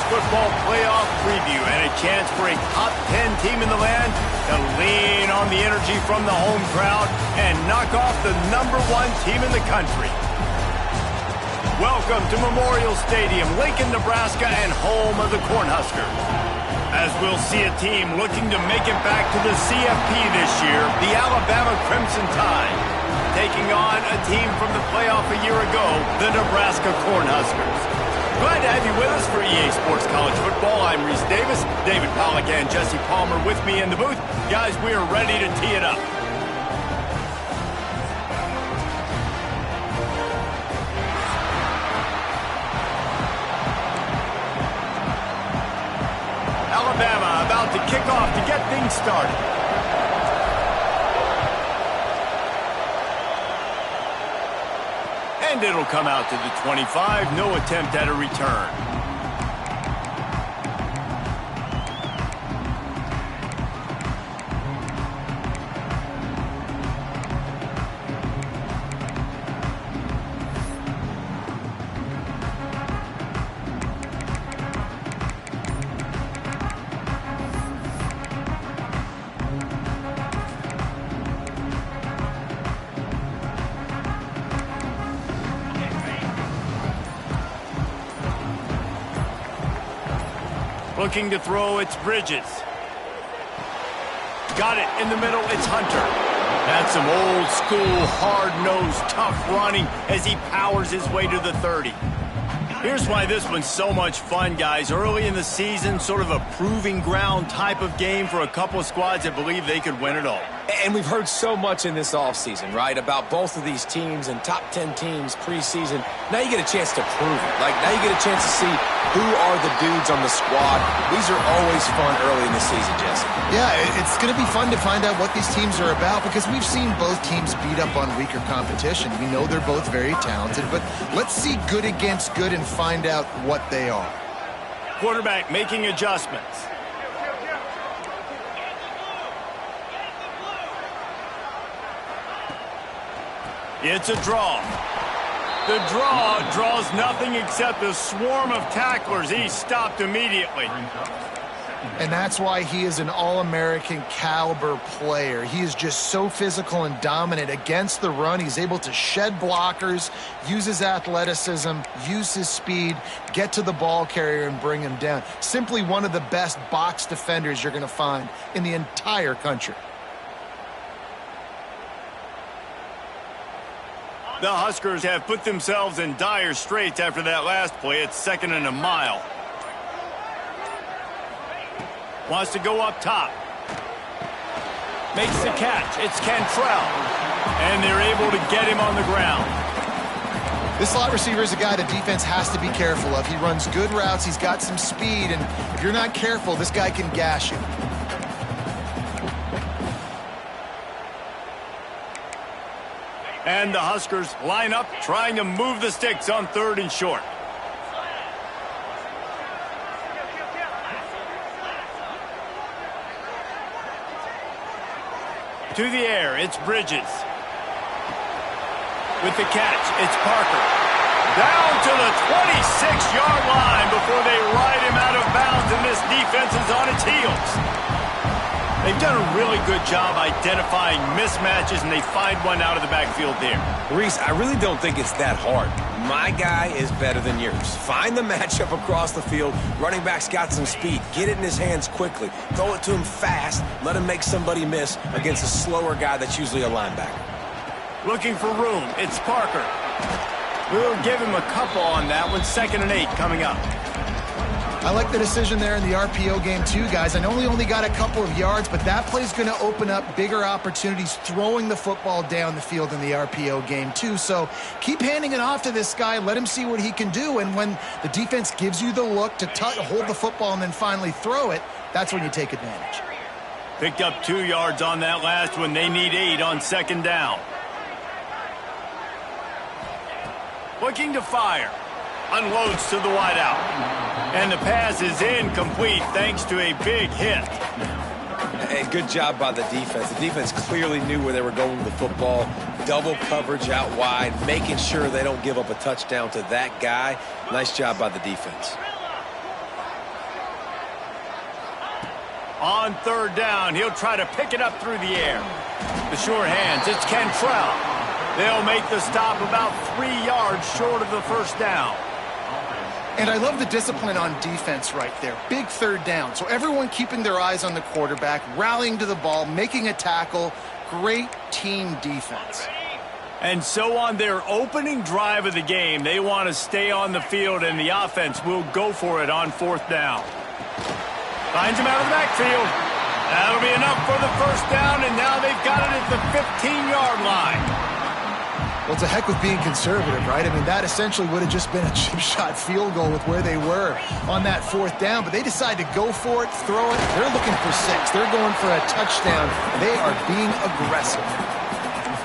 Football playoff preview and a chance for a top 10 team in the land to lean on the energy from the home crowd and knock off the #1 team in the country. Welcome to Memorial Stadium, Lincoln, Nebraska, and home of the Cornhuskers. As we'll see a team looking to make it back to the CFP this year, the Alabama Crimson Tide, taking on a team from the playoff a year ago, the Nebraska Cornhuskers. Glad to have you with us for EA Sports College Football. I'm Reese Davis, David Pollack, and Jesse Palmer with me in the booth. Guys, we are ready to tee it up. Alabama about to kick off to get things started. And it'll come out to the 25. No attempt at a return. Looking to throw, it's Bridges. Got it in the middle, it's Hunter. That's some old school, hard-nosed, tough running as he powers his way to the 30. Here's why this one's so much fun, guys. Early in the season, sort of a proving ground type of game for a couple of squads that believe they could win it all. And we've heard so much in this offseason, right, about both of these teams and top 10 teams preseason. Now you get a chance to prove it. Like, now you get a chance to see who are the dudes on the squad. These are always fun early in the season, Jesse. Yeah, it's going to be fun to find out what these teams are about because we've seen both teams beat up on weaker competition. We know they're both very talented, but let's see good against good and find out what they are. Quarterback making adjustments. It's a draw. The draw draws nothing except a swarm of tacklers. He's stopped immediately. And that's why he is an All-American caliber player. He is just so physical and dominant against the run. He's able to shed blockers, use his athleticism, use his speed, get to the ball carrier and bring him down. Simply one of the best box defenders you're going to find in the entire country. The Huskers have put themselves in dire straits after that last play. It's 2nd and a mile. Wants to go up top. Makes the catch. It's Cantrell. And they're able to get him on the ground. This slot receiver is a guy the defense has to be careful of. He runs good routes. He's got some speed. And if you're not careful, this guy can gash you. And the Huskers line up, trying to move the sticks on 3rd and short. To the air, it's Bridges. With the catch, it's Parker. Down to the 26-yard line before they ride him out of bounds, and this defense is on its heels. They've done a really good job identifying mismatches, and they find one out of the backfield there. Reese, I really don't think it's that hard. My guy is better than yours. Find the matchup across the field. Running back's got some speed. Get it in his hands quickly. Throw it to him fast. Let him make somebody miss against a slower guy that's usually a linebacker. Looking for room. It's Parker. We'll give him a couple on that one. 2nd and 8 coming up. I like the decision there in the RPO game too, guys. I know he only got a couple of yards, but that play's going to open up bigger opportunities throwing the football down the field in the RPO game too. So keep handing it off to this guy. Let him see what he can do. And when the defense gives you the look to hold the football and then finally throw it, that's when you take advantage. Picked up 2 yards on that last one. They need 8 on 2nd down. Looking to fire. Unloads to the wideout. And the pass is incomplete thanks to a big hit. Hey, good job by the defense. The defense clearly knew where they were going with the football. Double coverage out wide, making sure they don't give up a touchdown to that guy. Nice job by the defense. On 3rd down, he'll try to pick it up through the air. The short hands, it's Cantrell. They'll make the stop about 3 yards short of the 1st down. And I love the discipline on defense right there. Big 3rd down. So everyone keeping their eyes on the quarterback, rallying to the ball, making a tackle. Great team defense. And so on their opening drive of the game, they want to stay on the field, and the offense will go for it on 4th down. Finds him out of the backfield. That'll be enough for the 1st down, and now they've got it at the 15-yard line. Well, it's a heck of being conservative, right? I mean, that essentially would have just been a chip shot field goal with where they were on that 4th down, but they decide to go for it, throw it. They're looking for 6. They're going for a touchdown. They are being aggressive.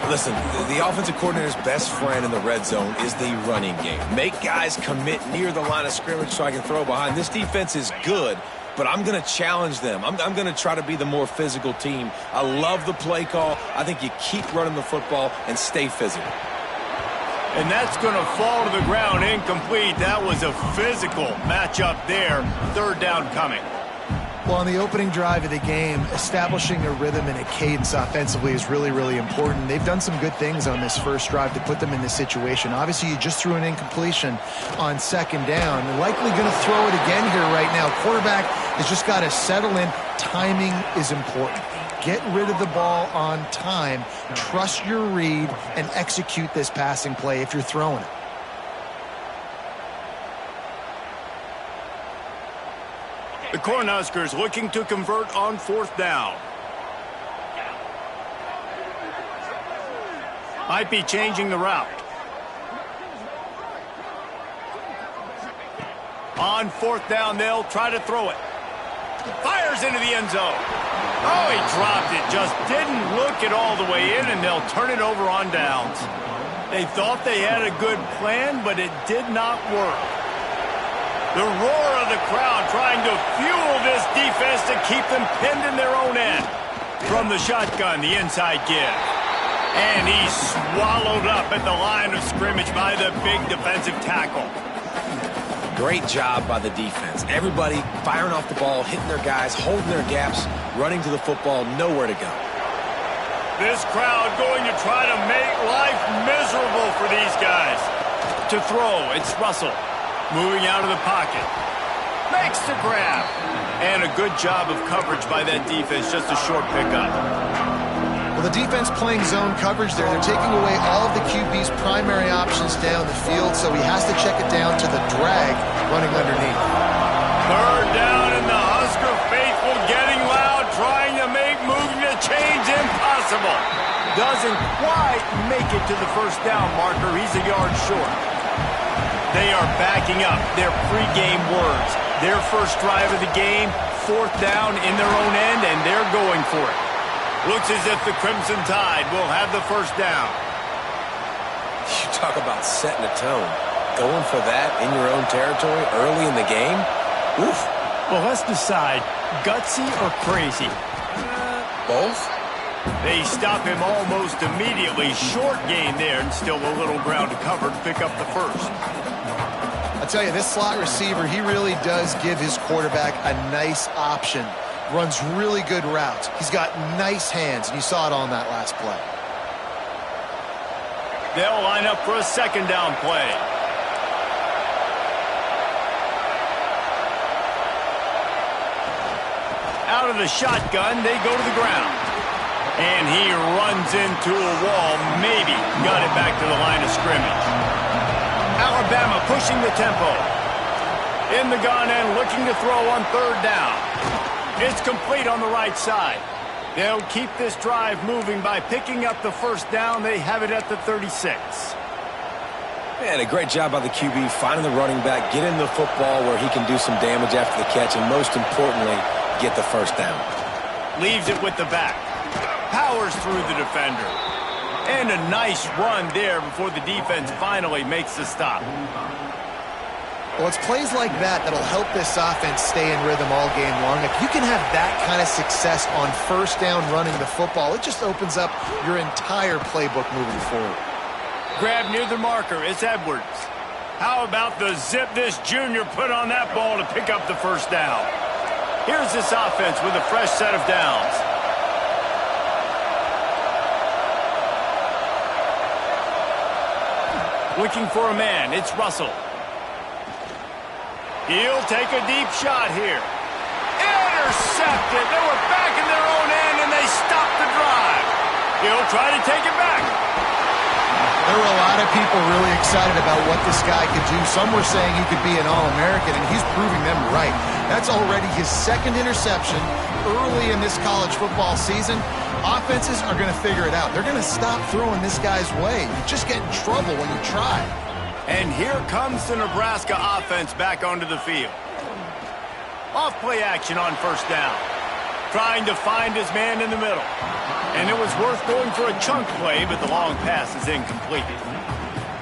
Listen, the offensive coordinator's best friend in the red zone is the running game. Make guys commit near the line of scrimmage so I can throw behind. This defense is good, but I'm going to challenge them. I'm going to try to be the more physical team. I love the play call. I think you keep running the football and stay physical. And that's going to fall to the ground incomplete. That was a physical matchup there. 3rd down coming. Well, on the opening drive of the game, establishing a rhythm and a cadence offensively is really, really important. They've done some good things on this first drive to put them in this situation. Obviously, you just threw an incompletion on 2nd down. They're likely going to throw it again here right now. Quarterback has just got to settle in. Timing is important. Get rid of the ball on time. Trust your read and execute this passing play if you're throwing it. The Cornhuskers looking to convert on 4th down. Might be changing the route. On 4th down, they'll try to throw it. Fires into the end zone. Oh, he dropped it. Just didn't look it all the way in, and they'll turn it over on downs. They thought they had a good plan, but it did not work. The roar of the crowd trying to fuel this defense to keep them pinned in their own end. From the shotgun, the inside give. And he's swallowed up at the line of scrimmage by the big defensive tackle. Great job by the defense. Everybody firing off the ball, hitting their guys, holding their gaps, running to the football, nowhere to go. This crowd going to try to make life miserable for these guys. To throw, it's Russell. Moving out of the pocket. Makes the grab. And a good job of coverage by that defense, just a short pickup. Well, the defense playing zone coverage there. They're taking away all of the QB's primary options down the field, so he has to check it down to the drag running underneath. Third down, and the Husker faithful getting loud, trying to make moving the chains impossible. Doesn't quite make it to the first down marker. He's a yard short. They are backing up their pregame words. Their first drive of the game, fourth down in their own end, and they're going for it. Looks as if the Crimson Tide will have the first down. You talk about setting a tone. Going for that in your own territory early in the game? Oof. Well, let's decide, gutsy or crazy? Both? They stop him almost immediately. Short gain there, and still a little ground to cover to pick up the first. I'll tell you, this slot receiver, he really does give his quarterback a nice option. Runs really good routes. He's got nice hands, and you saw it on that last play. They'll line up for a second down play. Out of the shotgun, they go to the ground. And he runs into a wall, maybe got it back to the line of scrimmage. Alabama pushing the tempo. In the gun and looking to throw on third down. It's complete on the right side. They'll keep this drive moving by picking up the first down. They have it at the 36. Man, a great job by the QB finding the running back, getting the football where he can do some damage after the catch, and most importantly, get the first down. Leaves it with the back. Powers through the defender. And a nice run there before the defense finally makes the stop. Well, it's plays like that that'll help this offense stay in rhythm all game long. If you can have that kind of success on first down running the football, it just opens up your entire playbook moving forward. Grab near the marker. It's Edwards. How about the zip this junior put on that ball to pick up the first down? Here's this offense with a fresh set of downs. Looking for a man. It's Russell. He'll take a deep shot here. Intercepted. They were back in their own end, and they stopped the drive. He'll try to take it back. There were a lot of people really excited about what this guy could do. Some were saying he could be an All-American, and he's proving them right. That's already his second interception early in this college football season. Offenses are going to figure it out. They're going to stop throwing this guy's way. You just get in trouble when you try. And here comes the Nebraska offense back onto the field. Off play action on first down. Trying to find his man in the middle. And it was worth going for a chunk play, but the long pass is incomplete.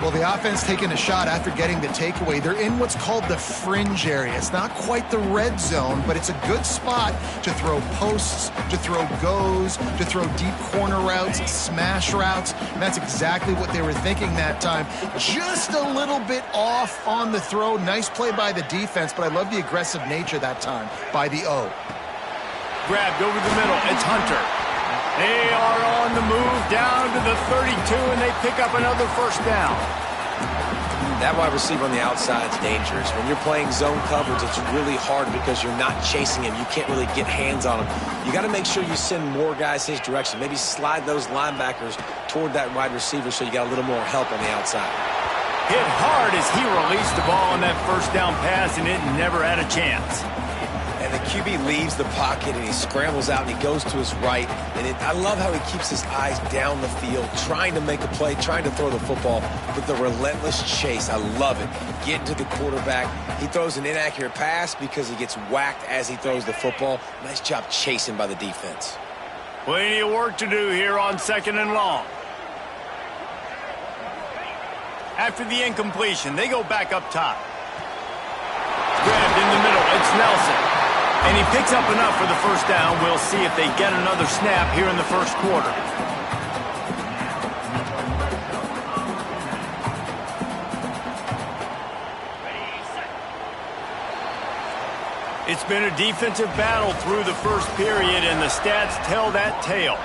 Well, the offense taking a shot after getting the takeaway. They're in what's called the fringe area. It's not quite the red zone, but it's a good spot to throw posts, to throw goes, to throw deep corner routes, smash routes. And that's exactly what they were thinking that time. Just a little bit off on the throw. Nice play by the defense, but I love the aggressive nature that time by the O. Grabbed over the middle. It's Hunter. They are on the move down to the 32, and they pick up another first down. That wide receiver on the outside is dangerous. When you're playing zone coverage, it's really hard because you're not chasing him. You can't really get hands on him. You got to make sure you send more guys his direction. Maybe slide those linebackers toward that wide receiver so you got a little more help on the outside. Hit hard as he released the ball on that first down pass, and it never had a chance. And the QB leaves the pocket, and he scrambles out, and he goes to his right. And I love how he keeps his eyes down the field, trying to make a play, trying to throw the football with the relentless chase. I love it. Getting to the quarterback. He throws an inaccurate pass because he gets whacked as he throws the football. Nice job chasing by the defense. Plenty of work to do here on second and long. After the incompletion, they go back up top. Grabbed in the middle. It's Nelson. And he picks up enough for the first down. We'll see if they get another snap here in the first quarter. It's been a defensive battle through the first period, and the stats tell that tale.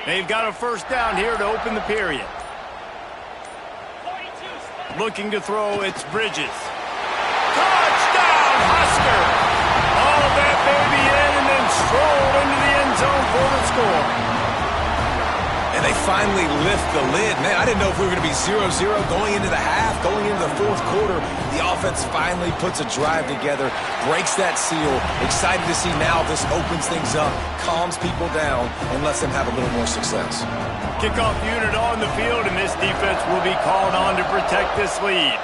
They've got a first down here to open the period. Looking to throw, it's Bridges. Touchdown, Husker! All that baby in and then strolled into the end zone for the score. And they finally lift the lid. Man, I didn't know if we were going to be 0-0 going into the half, going into the fourth quarter. The offense finally puts a drive together, breaks that seal. Excited to see now this opens things up, calms people down, and lets them have a little more success. Kickoff unit on the field, and this defense will be called on to protect this lead.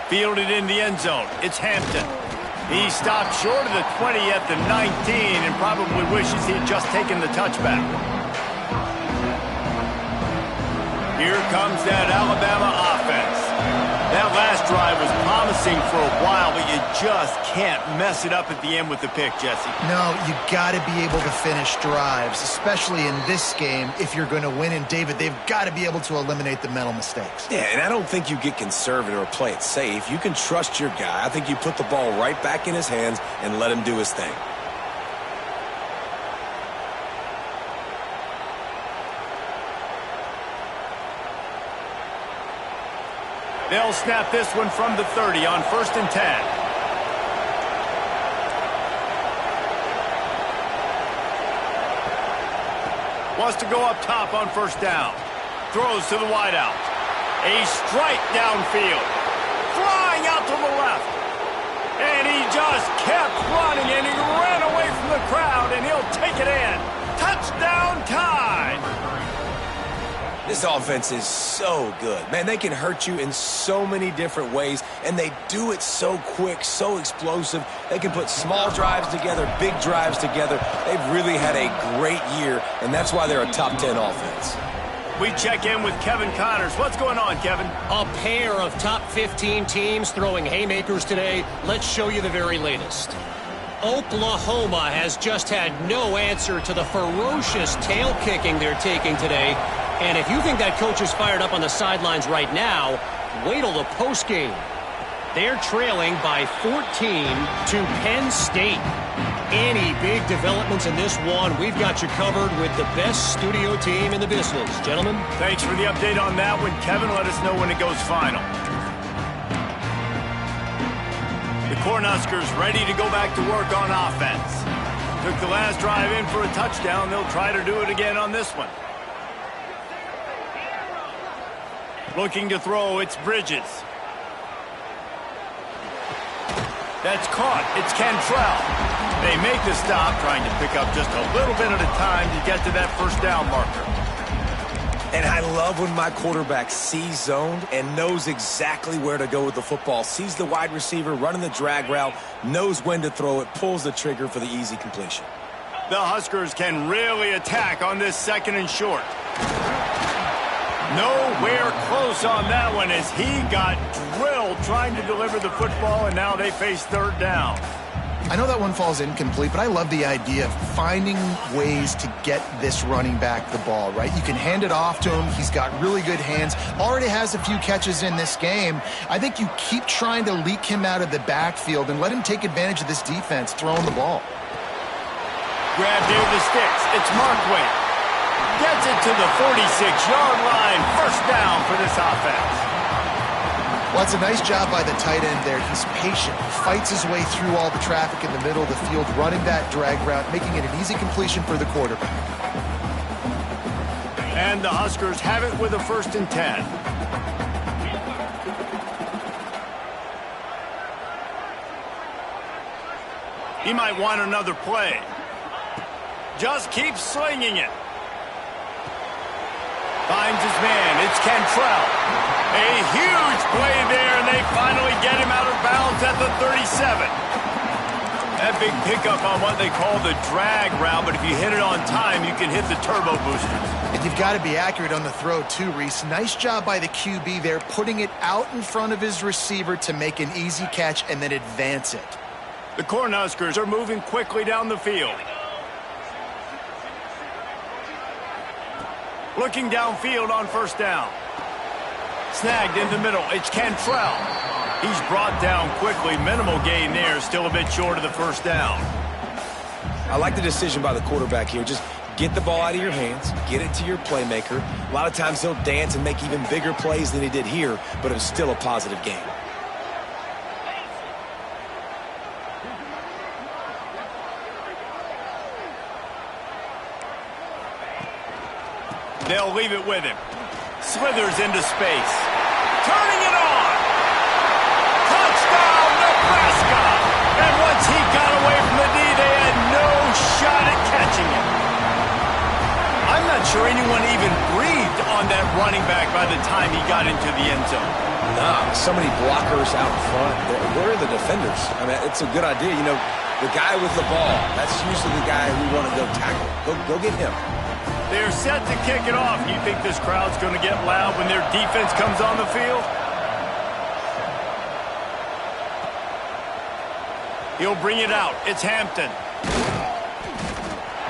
Fielded in the end zone. It's Hampton. He stopped short of the 20 at the 19 and probably wishes he had just taken the touchback. Here comes that Alabama offense. That last drive was promising for a while, but you just can't mess it up at the end with the pick, Jesse. No, you got to be able to finish drives, especially in this game if you're going to win. And, David, they've got to be able to eliminate the mental mistakes. Yeah, and I don't think you get conservative or play it safe. You can trust your guy. I think you put the ball right back in his hands and let him do his thing. They'll snap this one from the 30 on 1st and 10. Wants to go up top on 1st down. Throws to the wideout. A strike downfield. Flying out to the left. And he just kept running, and he ran away from the crowd, and he'll take it in. Touchdown time. This offense is so good. Man, they can hurt you in so many different ways, and they do it so quick, so explosive. They can put small drives together, big drives together. They've really had a great year, and that's why they're a top 10 offense. We check in with Kevin Connors. What's going on, Kevin? A pair of top 15 teams throwing haymakers today. Let's show you the very latest. Oklahoma has just had no answer to the ferocious tail kicking they're taking today. And if you think that coach is fired up on the sidelines right now, wait till the postgame. They're trailing by 14 to Penn State. Any big developments in this one, we've got you covered with the best studio team in the business. Gentlemen. Thanks for the update on that one, Kevin. Let us know when it goes final. The Cornhuskers ready to go back to work on offense. Took the last drive in for a touchdown. They'll try to do it again on this one. Looking to throw, it's Bridges. That's caught. It's Cantrell. They make the stop, trying to pick up just a little bit at a time to get to that 1st down marker. And I love when my quarterback sees zoned and knows exactly where to go with the football. Sees the wide receiver running the drag route, knows when to throw it, pulls the trigger for the easy completion. The Huskers can really attack on this 2nd and short. Nowhere close on that one as he got drilled trying to deliver the football, and now they face 3rd down. I know that one falls incomplete, but I love the idea of finding ways to get this running back the ball, right? You can hand it off to him. He's got really good hands. Already has a few catches in this game. I think you keep trying to leak him out of the backfield and let him take advantage of this defense throwing the ball. Grab near the sticks. It's Markway. Gets it to the 46-yard line. 1st down for this offense. Well, it's a nice job by the tight end there. He's patient. He fights his way through all the traffic in the middle of the field, running that drag route, making it an easy completion for the quarterback. And the Huskers have it with a 1st and 10. He might want another play. Just keeps slinging it. Finds his man. It's Cantrell. A huge play there, and they finally get him out of bounds at the 37. That big pickup on what they call the drag route, but if you hit it on time, you can hit the turbo boosters. And you've got to be accurate on the throw too, Reese. Nice job by the QB there, putting it out in front of his receiver to make an easy catch and then advance it. The Cornhuskers are moving quickly down the field. Looking downfield on first down. Snagged in the middle. It's Cantrell. He's brought down quickly. Minimal gain there. Still a bit short of the first down. I like the decision by the quarterback here. Just get the ball out of your hands. Get it to your playmaker. A lot of times he'll dance and make even bigger plays than he did here, but it was still a positive game. They'll leave it with him. Slithers into space. Turning it on. Touchdown, Nebraska! And once he got away from the D, they had no shot at catching him. I'm not sure anyone even breathed on that running back by the time he got into the end zone. Nah, so many blockers out front. Where are the defenders? I mean, it's a good idea. You know, the guy with the ball, that's usually the guy we want to go tackle. Go get him. They're set to kick it off. You think this crowd's going to get loud when their defense comes on the field? He'll bring it out. It's Hampton.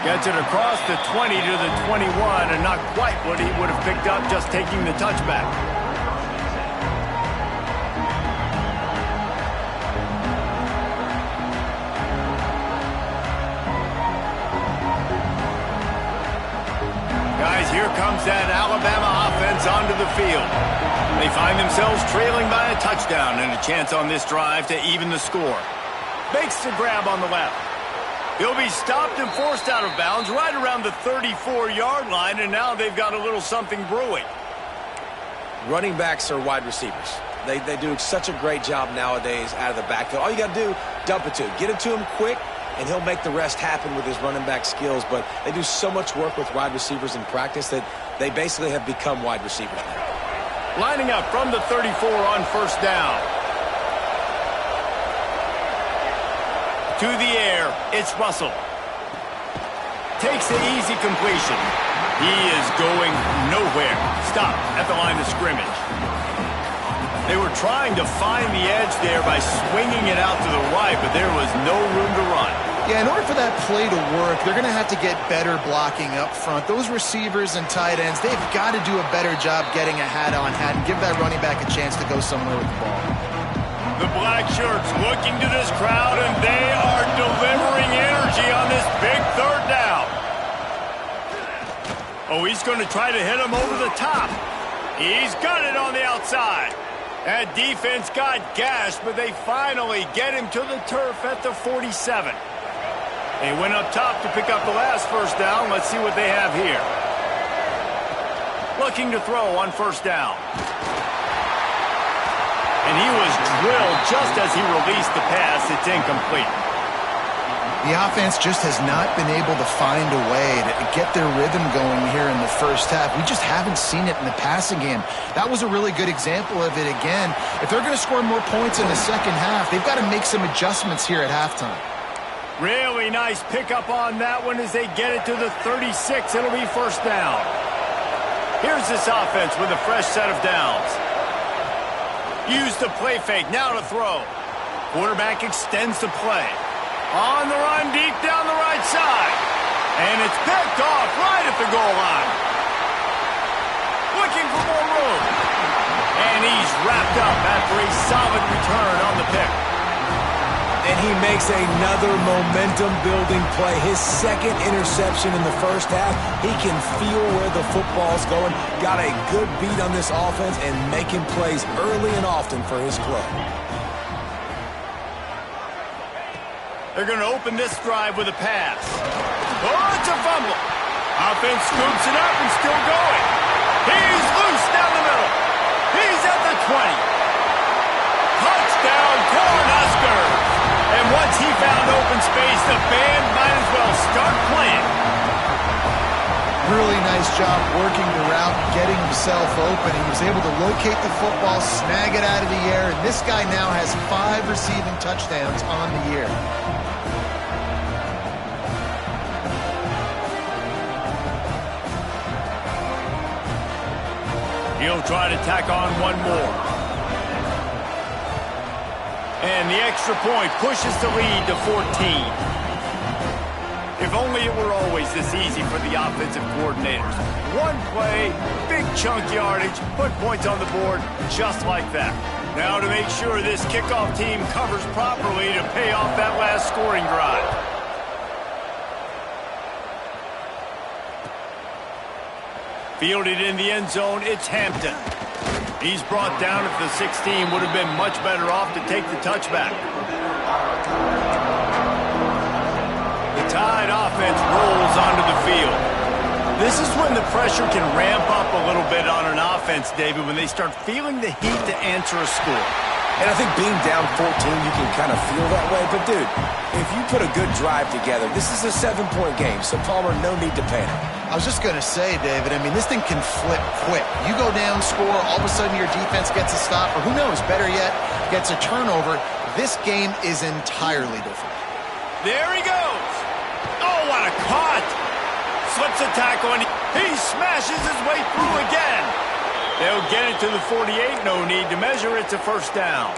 Gets it across the 20 to the 21, and not quite what he would have picked up just taking the touchback. Guys, here comes that Alabama offense onto the field. They find themselves trailing by a touchdown and a chance on this drive to even the score. Makes the grab on the left. He'll be stopped and forced out of bounds right around the 34-yard line, and now they've got a little something brewing. Running backs are wide receivers. They do such a great job nowadays out of the backfield. All you got to do, dump it to him. Get it to him quick, and he'll make the rest happen with his running back skills. But they do so much work with wide receivers in practice that they basically have become wide receivers now. Lining up from the 34 on first down. To the air, it's Russell. Takes the easy completion. He is going nowhere. Stopped at the line of scrimmage. They were trying to find the edge there by swinging it out to the right, but there was no room to run. Yeah, in order for that play to work, they're going to have to get better blocking up front. Those receivers and tight ends, they've got to do a better job getting a hat-on-hat and give that running back a chance to go somewhere with the ball. The black shirts looking to this crowd, and they are delivering energy on this big third down. Oh, he's going to try to hit him over the top. He's got it on the outside. That defense got gashed, but they finally get him to the turf at the 47. They went up top to pick up the last first down. Let's see what they have here. Looking to throw on first down. And he was drilled just as he released the pass. It's incomplete. The offense just has not been able to find a way to get their rhythm going here in the first half. We just haven't seen it in the passing game. That was a really good example of it again. If they're going to score more points in the second half, they've got to make some adjustments here at halftime. Really nice pickup on that one as they get it to the 36. It'll be first down. Here's this offense with a fresh set of downs. Use the play fake, now to throw. Quarterback extends the play. On the run, deep down the right side. And it's picked off right at the goal line. Looking for more room. And he's wrapped up after a solid return on the pick. And he makes another momentum-building play. His second interception in the first half. He can feel where the football's going. Got a good beat on this offense and making plays early and often for his club. They're going to open this drive with a pass. Oh, it's a fumble. Offense scoops it up and still going. He's loose down the middle. He's at the 20. Touchdown, Cornhuskers. And once he found open space, the band might as well start playing. Really nice job working the route, getting himself open. He was able to locate the football, snag it out of the air, and this guy now has 5 receiving touchdowns on the year. He'll try to tack on one more. And the extra point pushes the lead to 14. If only it were always this easy for the offensive coordinators. One play, big chunk yardage, put points on the board just like that. Now to make sure this kickoff team covers properly to pay off that last scoring drive. Fielded in the end zone, it's Hampton. He's brought down at the 16, would have been much better off to take the touchback. The Tide offense rolls onto the field. This is when the pressure can ramp up a little bit on an offense, David, when they start feeling the heat to answer a score. And I think being down 14, you can kind of feel that way. But, dude, if you put a good drive together, this is a 7-point game, so Palmer, no need to panic. I was just going to say, David, I mean, this thing can flip quick. You go down, score, all of a sudden your defense gets a stop, or who knows, better yet, gets a turnover. This game is entirely different. There he goes. Oh, what a cut. Slips a tackle, and he smashes his way through again. They'll get it to the 48. No need to measure. It's a first down.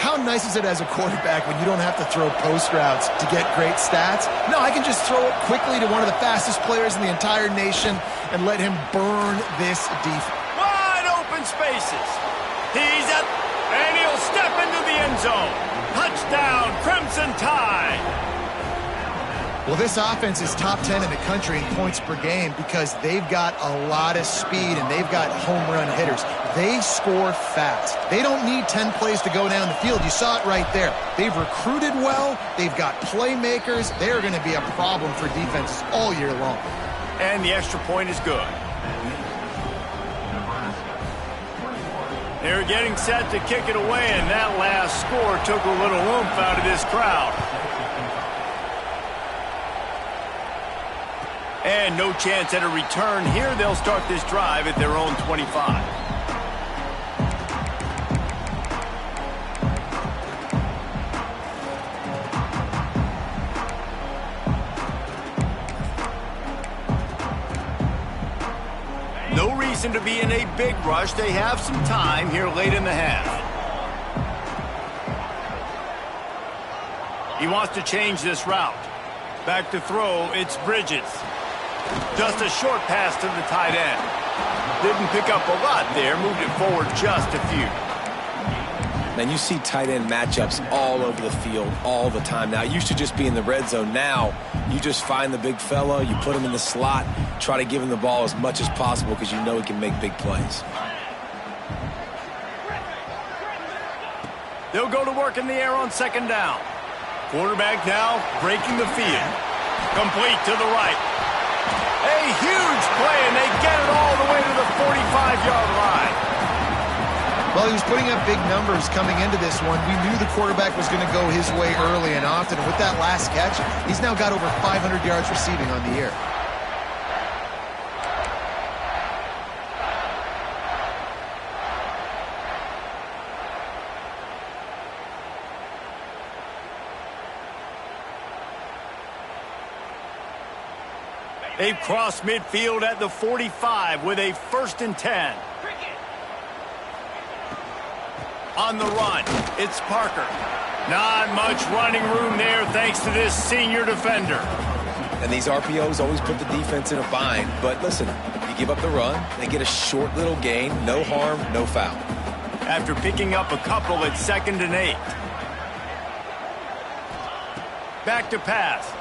How nice is it as a quarterback when you don't have to throw post routes to get great stats? No, I can just throw it quickly to one of the fastest players in the entire nation and let him burn this defense. Wide open spaces. He's up, and he'll step into the end zone. Touchdown, Crimson Tide. Well, this offense is top 10 in the country in points per game because they've got a lot of speed and they've got home run hitters. They score fast. They don't need 10 plays to go down the field. You saw it right there. They've recruited well. They've got playmakers. They're going to be a problem for defenses all year long. And the extra point is good. They're getting set to kick it away, and that last score took a little oomph out of this crowd. And no chance at a return here. They'll start this drive at their own 25. No reason to be in a big rush. They have some time here late in the half. He wants to change this route. Back to throw, it's Bridges. Just a short pass to the tight end. Didn't pick up a lot there, moved it forward just a few. Man, you see tight end matchups all over the field all the time now. It used to just be in the red zone. Now, you just find the big fella, you put him in the slot, try to give him the ball as much as possible because you know he can make big plays. They'll go to work in the air on second down. Quarterback now breaking the field. Complete to the right. A huge play, and they get it all the way to the 45-yard line. Well, he was putting up big numbers coming into this one. We knew the quarterback was going to go his way early and often. And with that last catch, he's now got over 500 yards receiving on the year. They've crossed midfield at the 45 with a 1st and 10. On the run, it's Parker. Not much running room there thanks to this senior defender. And these RPOs always put the defense in a bind. But listen, you give up the run, they get a short little gain, no harm, no foul. After picking up a couple at 2nd and 8. Back to pass.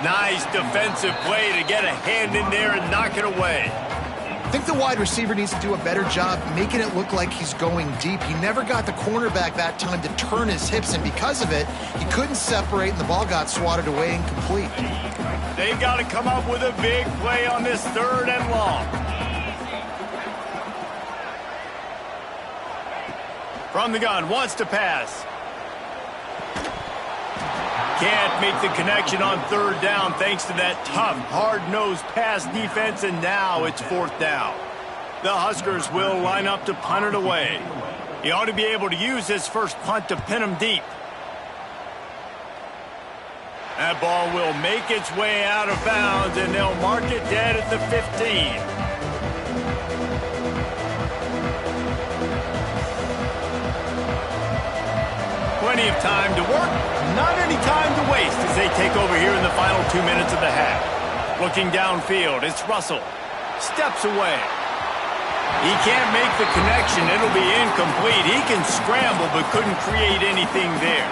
Nice defensive play to get a hand in there and knock it away. I think the wide receiver needs to do a better job making it look like he's going deep. He never got the cornerback that time to turn his hips, and because of it, he couldn't separate, and the ball got swatted away incomplete. They've got to come up with a big play on this 3rd and long. From the gun, wants to pass. Can't make the connection on 3rd down thanks to that tough, hard-nosed pass defense, and now it's 4th down. The Huskers will line up to punt it away. He ought to be able to use his first punt to pin him deep. That ball will make its way out of bounds, and they'll mark it dead at the 15. Plenty of time to work, not any time to waste as they take over here in the final 2 minutes of the half. Looking downfield, it's Russell. Steps away. He can't make the connection. It'll be incomplete. He can scramble but couldn't create anything there.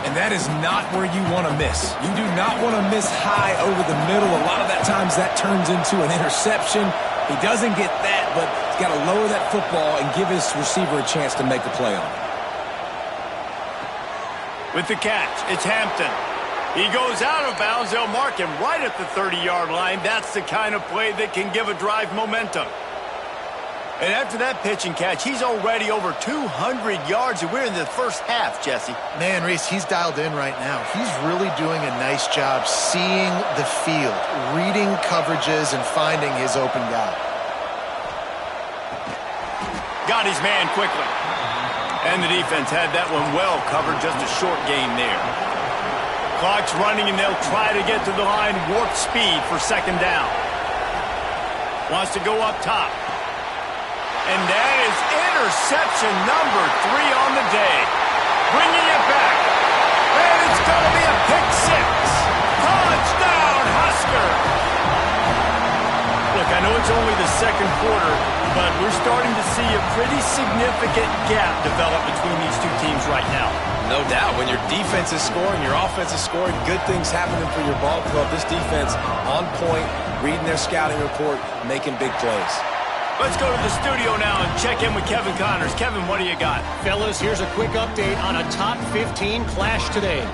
And that is not where you want to miss. You do not want to miss high over the middle. A lot of that times that turns into an interception. He doesn't get that, but he's got to lower that football and give his receiver a chance to make a play on it. With the catch, it's Hampton. He goes out of bounds. They'll mark him right at the 30-yard line. That's the kind of play that can give a drive momentum. And after that pitch and catch, he's already over 200 yards, and we're in the first half, Jesse. Man, Reese, he's dialed in right now. He's really doing a nice job seeing the field, reading coverages, and finding his open guy. Got his man quickly. And the defense had that one well covered, just a short gain there. Clock's running, and they'll try to get to the line, warp speed for second down. Wants to go up top. And that is interception number 3 on the day. Bringing it back. And it's going to be a pick 6. Touchdown, Husker! Look, I know it's only the second quarter, but we're starting to see a pretty significant gap develop between these two teams right now. No doubt. When your defense is scoring, your offense is scoring, good things happening for your ball club. This defense on point, reading their scouting report, making big plays. Let's go to the studio now and check in with Kevin Connors. Kevin, what do you got? Fellas, here's a quick update on a top 15 clash today.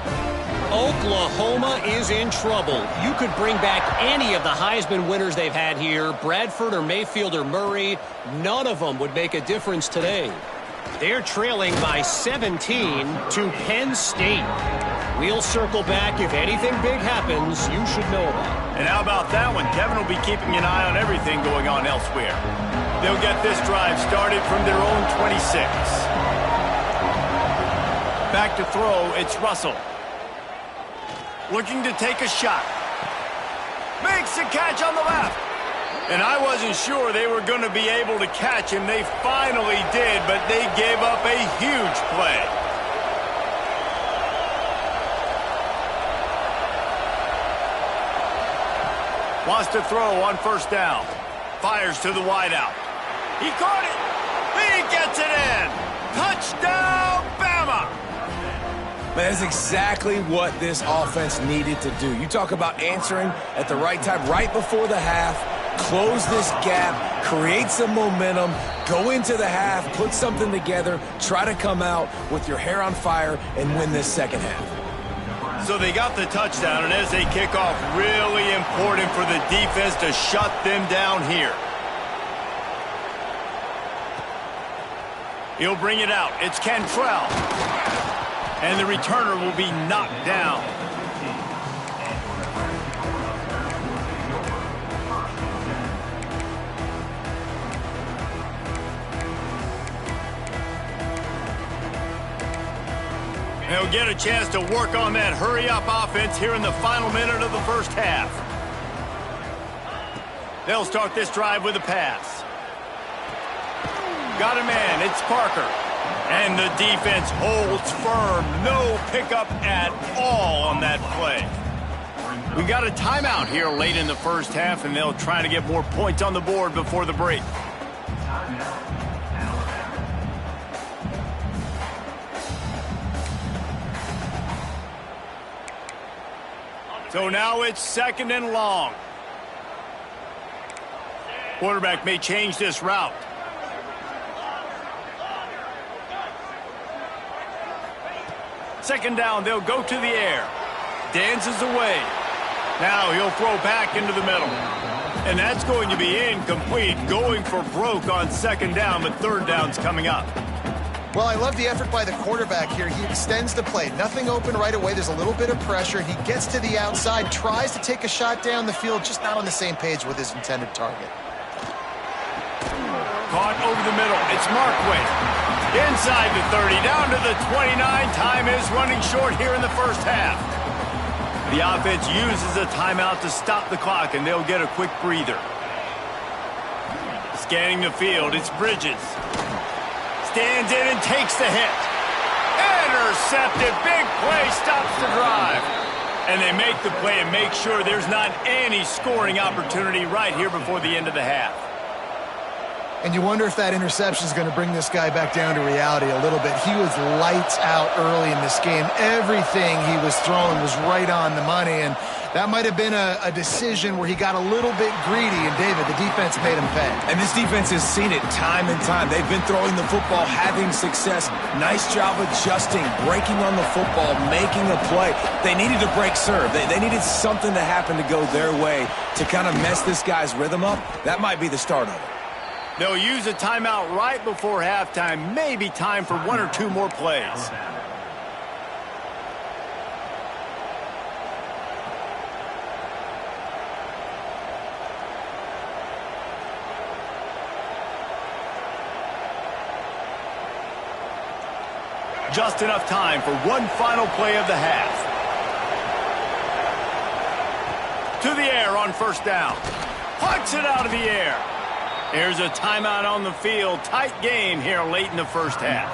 Oklahoma is in trouble. You could bring back any of the Heisman winners they've had here, Bradford or Mayfield or Murray. None of them would make a difference today. They're trailing by 17 to Penn State. We'll circle back. If anything big happens, you should know about it. And how about that one? Kevin will be keeping an eye on everything going on elsewhere. They'll get this drive started from their own 26. Back to throw, it's Russell. Looking to take a shot. Makes a catch on the left. And I wasn't sure they were going to be able to catch him. They finally did, but they gave up a huge play. Wants to throw on first down. Fires to the wideout. He caught it. He gets it in. Touchdown, Bama. That's exactly what this offense needed to do. You talk about answering at the right time, right before the half, close this gap, create some momentum, go into the half, put something together, try to come out with your hair on fire and win this second half. So they got the touchdown, and as they kick off, really important for the defense to shut them down here. He'll bring it out. It's Cantrell. And the returner will be knocked down. They'll get a chance to work on that hurry-up offense here in the final minute of the first half. They'll start this drive with a pass. Got a man, it's Parker. And the defense holds firm. No pickup at all on that play. We got a timeout here late in the first half, and they'll try to get more points on the board before the break. So now it's second and long. Quarterback may change this route. Second down, they'll go to the air. Dances away. Now he'll throw back into the middle. And that's going to be incomplete, going for broke on second down, but third down's coming up. Well, I love the effort by the quarterback here. He extends the play. Nothing open right away. There's a little bit of pressure. He gets to the outside, tries to take a shot down the field, just not on the same page with his intended target. Caught over the middle. It's Markway. Inside the 30, down to the 29. Time is running short here in the first half. The offense uses a timeout to stop the clock, and they'll get a quick breather. Scanning the field, it's Bridges. Stands in and takes the hit. intercepted. Big play stops the drive. And they make the play and make sure there's not any scoring opportunity right here before the end of the half. And you wonder if that interception is going to bring this guy back down to reality a little bit. He was lights out early in this game. Everything he was throwing was right on the money, and that might have been a decision where he got a little bit greedy, and David, the defense made him pay. And this defense has seen it time and time. They've been throwing the football, having success. Nice job adjusting, breaking on the football, making a play. They needed to break serve. They needed something to happen to go their way to kind of mess this guy's rhythm up. That might be the start of it. They'll use a timeout right before halftime. Maybe time for one or two more plays. Just enough time for one final play of the half. To the air on first down. Puts it out of the air. Here's a timeout on the field. Tight game here late in the first half.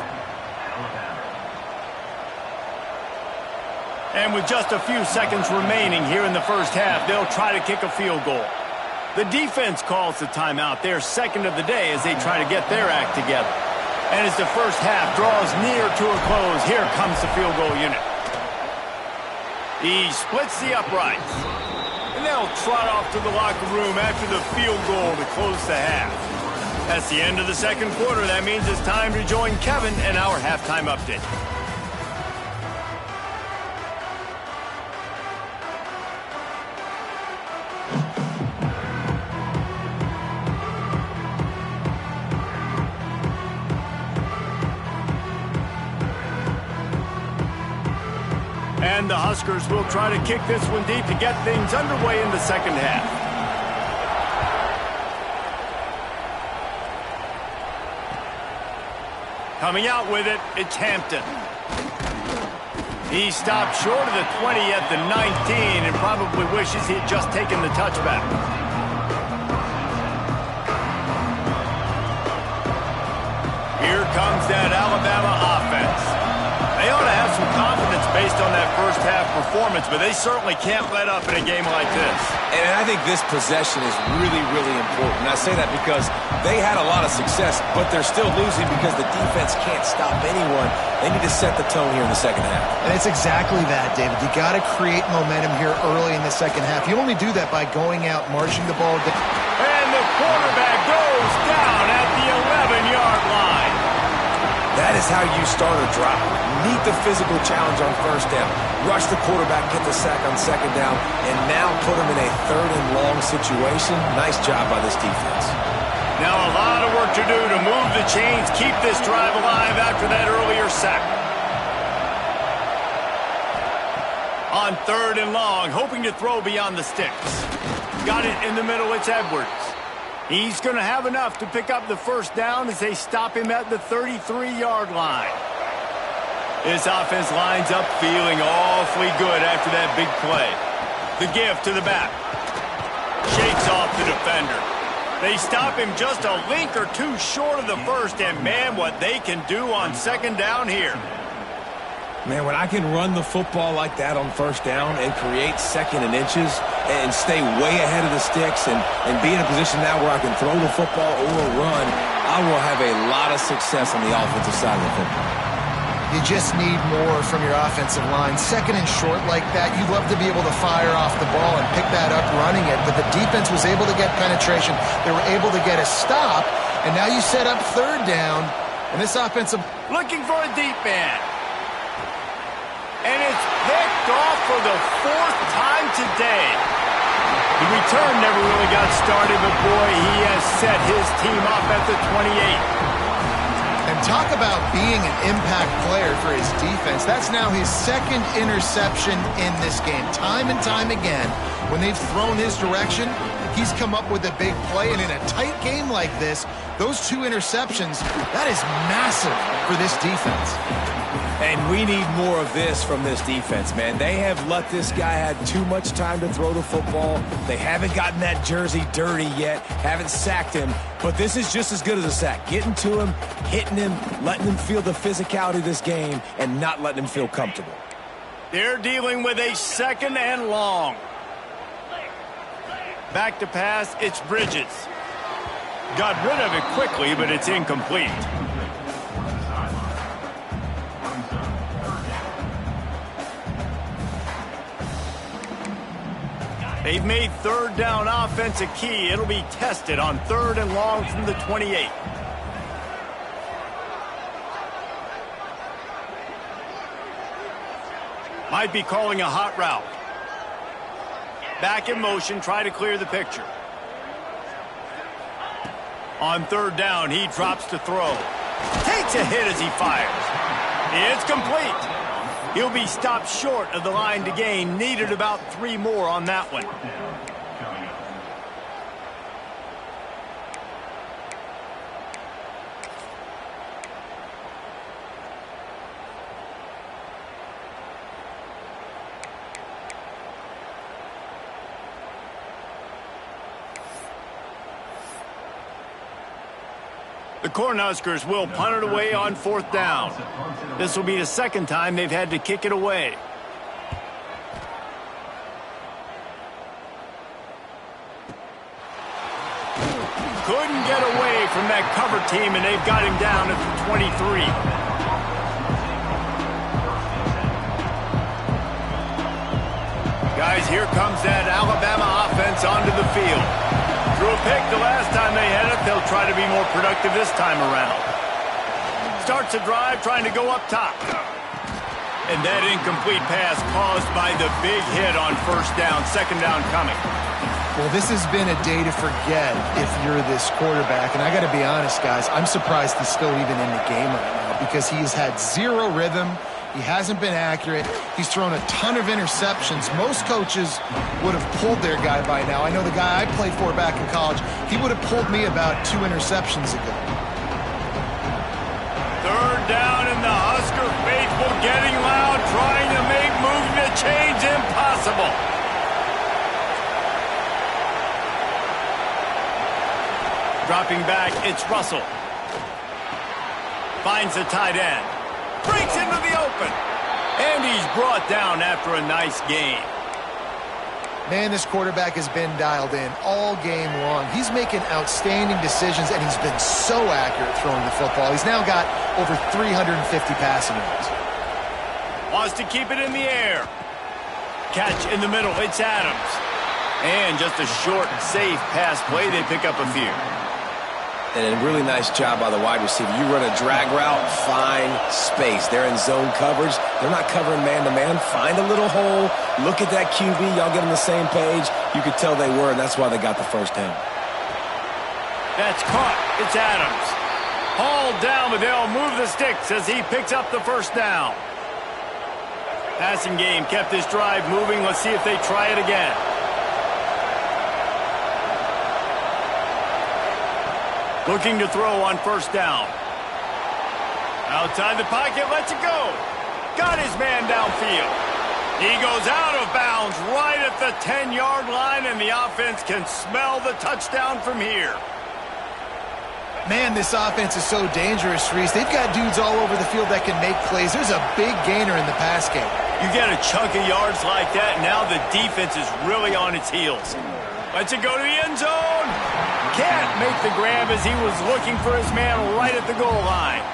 And with just a few seconds remaining here in the first half, they'll try to kick a field goal. The defense calls the timeout, their second of the day, as they try to get their act together. And as the first half draws near to a close, here comes the field goal unit. He splits the uprights. And they'll trot off to the locker room after the field goal to close the half. That's the end of the second quarter. That means it's time to join Kevin in our halftime update. And the Huskers will try to kick this one deep to get things underway in the second half. Coming out with it, it's Hampton. He stopped short of the 20 at the 19 and probably wishes he had just taken the touchback. Here comes that Alabama offense. They ought to have some confidence based on that first half performance, but they certainly can't let up in a game like this. And I think this possession is really, really important. I say that because they had a lot of success, but they're still losing because the defense can't stop anyone. They need to set the tone here in the second half. And it's exactly that, David. You got to create momentum here early in the second half. You only do that by going out, marching the ball. And the quarterback goes down at the 11-yard line. That is how you start a drive. Meet the physical challenge on first down. Rush the quarterback, get the sack on second down, and now put him in a third and long situation. Nice job by this defense. Now a lot of work to do to move the chains, keep this drive alive after that earlier sack. On third and long, hoping to throw beyond the sticks. Got it in the middle, it's Edwards. He's going to have enough to pick up the first down as they stop him at the 33-yard line. This offense lines up feeling awfully good after that big play. The give to the back. Shakes off the defender. They stop him just a link or two short of the first, and man, what they can do on second down here. Man, when I can run the football like that on first down and create second and inches and stay way ahead of the sticks and be in a position now where I can throw the football or run, I will have a lot of success on the offensive side of the football. You just need more from your offensive line. Second and short like that, you'd love to be able to fire off the ball and pick that up running it, but the defense was able to get penetration. They were able to get a stop, and now you set up third down, and this offensive... Looking for a deep man. And it's picked off for the fourth time today. The return never really got started, but boy, he has set his team up at the 28. And talk about being an impact player for his defense. That's now his second interception in this game. Time and time again, when they've thrown his direction, he's come up with a big play. And in a tight game like this, those 2 interceptions, that is massive for this defense. And we need more of this from this defense, man. They have let this guy have too much time to throw the football. They haven't gotten that jersey dirty yet, haven't sacked him. But this is just as good as a sack. Getting to him, hitting him, letting him feel the physicality of this game, and not letting him feel comfortable. They're dealing with a 2nd and long. Back to pass, it's Bridges. Got rid of it quickly, but it's incomplete. They've made 3rd down offense a key. It'll be tested on 3rd and long from the 28. Might be calling a hot route. Back in motion, try to clear the picture. On 3rd down, he drops to throw. Takes a hit as he fires. It's complete. He'll be stopped short of the line to gain. Needed about 3 more on that one. The Cornhuskers will punt it away on 4th down. This will be the 2nd time they've had to kick it away. Couldn't get away from that cover team, and they've got him down at the 23. Guys, here comes that Alabama offense onto the field. Threw a pick the last time they had it. They'll try to be more productive this time around. Starts a drive trying to go up top. And that incomplete pass caused by the big hit on 1st down, 2nd down coming. Well, this has been a day to forget if you're this quarterback. And I got to be honest, guys, I'm surprised he's still even in the game right now because he's had 0 rhythm. He hasn't been accurate. He's thrown a ton of interceptions. Most coaches would have pulled their guy by now. I know the guy I played for back in college, he would have pulled me about 2 interceptions ago. 3rd down, and the Husker faithful getting loud, trying to make moving the chains impossible. Dropping back, it's Russell. Finds the tight end. Breaks into the open. And he's brought down after a nice gain. Man, this quarterback has been dialed in all game long. He's making outstanding decisions, and he's been so accurate throwing the football. He's now got over 350 passing yards. Wants to keep it in the air. Catch in the middle. It's Adams. And just a short, safe pass play. They pick up a few. And a really nice job by the wide receiver. You run a drag route, find space. They're in zone coverage. They're not covering man-to-man. Find a little hole. Look at that QB. Y'all get on the same page. You could tell they were, and that's why they got the 1st down. That's caught. It's Adams. Hauled down, but they'll move the sticks as he picks up the 1st down. Passing game kept this drive moving. Let's see if they try it again. Looking to throw on 1st down. Outside the pocket, lets it go. Got his man downfield. He goes out of bounds right at the 10-yard line, and the offense can smell the touchdown from here. Man, this offense is so dangerous, Reese. They've got dudes all over the field that can make plays. There's a big gainer in the pass game. You get a chunk of yards like that, now the defense is really on its heels. Lets it go to the end zone. Can't make the grab as he was looking for his man right at the goal line.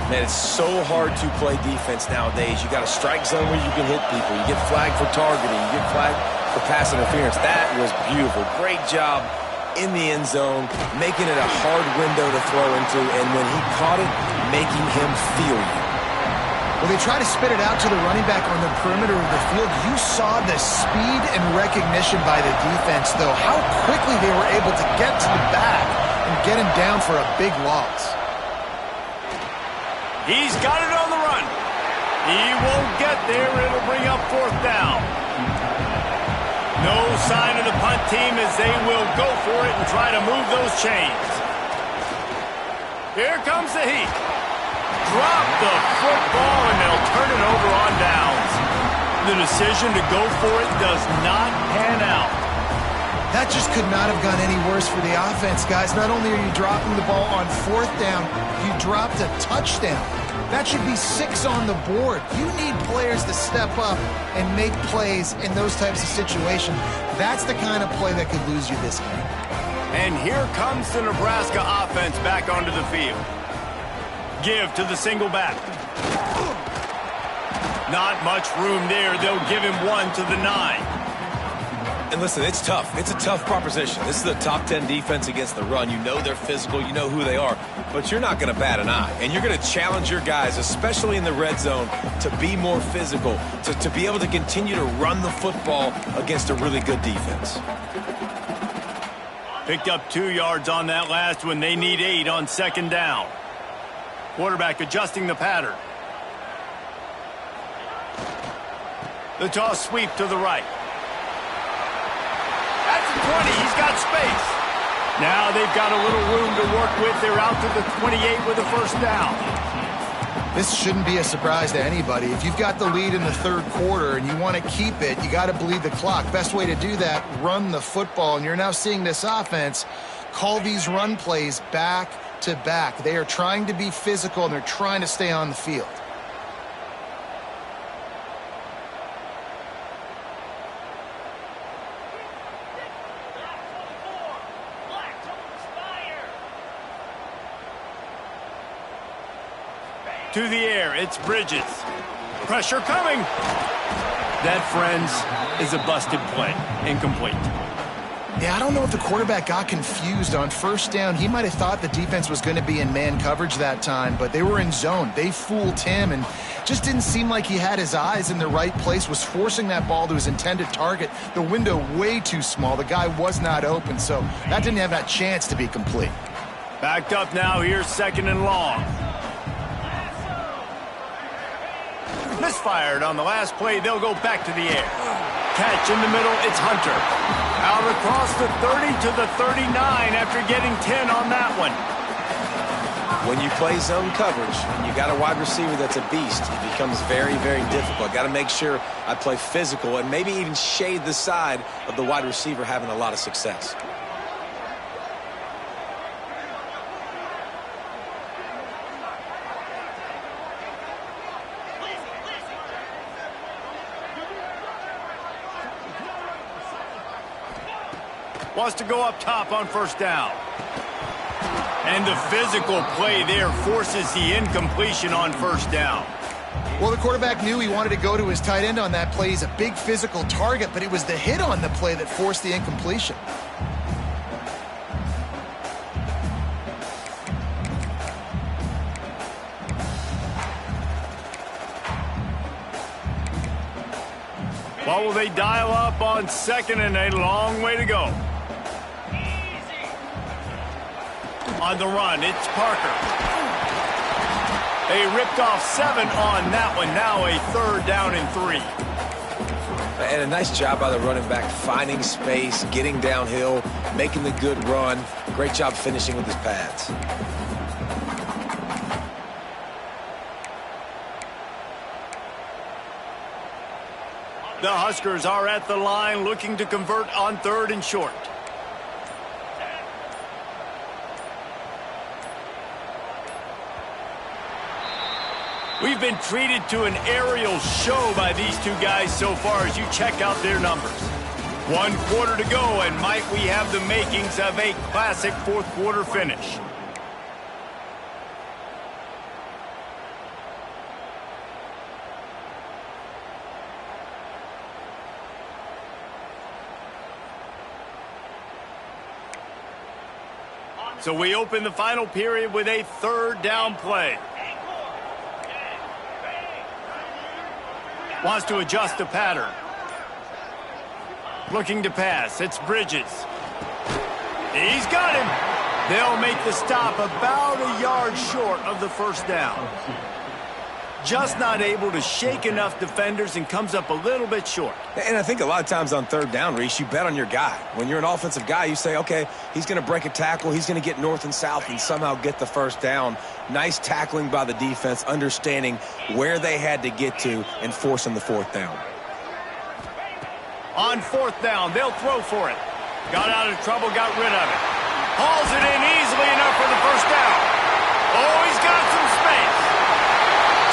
Man, it's so hard to play defense nowadays. You got a strike zone where you can hit people. You get flagged for targeting. You get flagged for pass interference. That was beautiful. Great job in the end zone, making it a hard window to throw into, and when he caught it, making him feel you. Well, they try to spit it out to the running back on the perimeter of the field. You saw the speed and recognition by the defense, though. How quickly they were able to get to the back and get him down for a big loss. He's got it on the run. He won't get there. It'll bring up 4th down. No sign of the punt team as they will go for it and try to move those chains. Here comes the heat. Drop the football, and they'll turn it over on downs. The decision to go for it does not pan out. That just could not have gone any worse for the offense, guys. Not only are you dropping the ball on 4th down, you dropped a touchdown. That should be 6 on the board. You need players to step up and make plays in those types of situations. That's the kind of play that could lose you this game. And here comes the Nebraska offense back onto the field. Give to the single back. Not much room there. They'll give him 1 to the 9. And listen, it's tough. It's a tough proposition. This is a top 10 defense against the run. You know they're physical. You know who they are. But you're not going to bat an eye. And you're going to challenge your guys, especially in the red zone, to be more physical, to be able to continue to run the football against a really good defense. Picked up 2 yards on that last one. They need 8 on 2nd down. Quarterback adjusting the pattern. The toss sweep to the right. That's the 20. He's got space. Now they've got a little room to work with. They're out to the 28 with a 1st down. This shouldn't be a surprise to anybody. If you've got the lead in the 3rd quarter and you want to keep it, you got to bleed the clock. Best way to do that, run the football. And you're now seeing this offense call these run plays back to back. They are trying to be physical, and they're trying to stay on the field. To the air, it's Bridges. Pressure coming. That, friends, is a busted play. Incomplete. Yeah, I don't know if the quarterback got confused on 1st down. He might have thought the defense was going to be in man coverage that time, but they were in zone. They fooled him, and just didn't seem like he had his eyes in the right place, was forcing that ball to his intended target. The window way too small. The guy was not open, so that didn't have that chance to be complete. Backed up now. Here's 2nd and long. Misfired on the last play. They'll go back to the air. Catch in the middle. It's Hunter. Out across the 30 to the 39 after getting 10 on that one. When you play zone coverage and you got a wide receiver that's a beast, it becomes very, very difficult. Got to make sure I play physical and maybe even shade the side of the wide receiver having a lot of success. Wants to go up top on 1st down. And the physical play there forces the incompletion on 1st down. Well, the quarterback knew he wanted to go to his tight end on that play. He's a big physical target, but it was the hit on the play that forced the incompletion. What will they dial up on 2nd and a long way to go? On the run, it's Parker. They ripped off 7 on that one. Now a 3rd down and 3. And a nice job by the running back, finding space, getting downhill, making the good run. Great job finishing with his pads. The Huskers are at the line looking to convert on 3rd and short. We've been treated to an aerial show by these 2 guys so far as you check out their numbers. 1 quarter to go, and might we have the makings of a classic 4th quarter finish. So we open the final period with a 3rd down play. Wants to adjust the pattern. Looking to pass. It's Bridges. He's got him. They'll make the stop about a yard short of the 1st down. just not able to shake enough defenders and comes up a little bit short. And I think a lot of times on third down, Reese, you bet on your guy. When you're an offensive guy, you say, okay, he's going to break a tackle, he's going to get north and south and somehow get the first down. Nice tackling by the defense, understanding where they had to get to and forcing the fourth down. On fourth down, they'll throw for it. Got out of trouble, got rid of it. Hauls it in easily enough for the first down. Oh, he's got some space.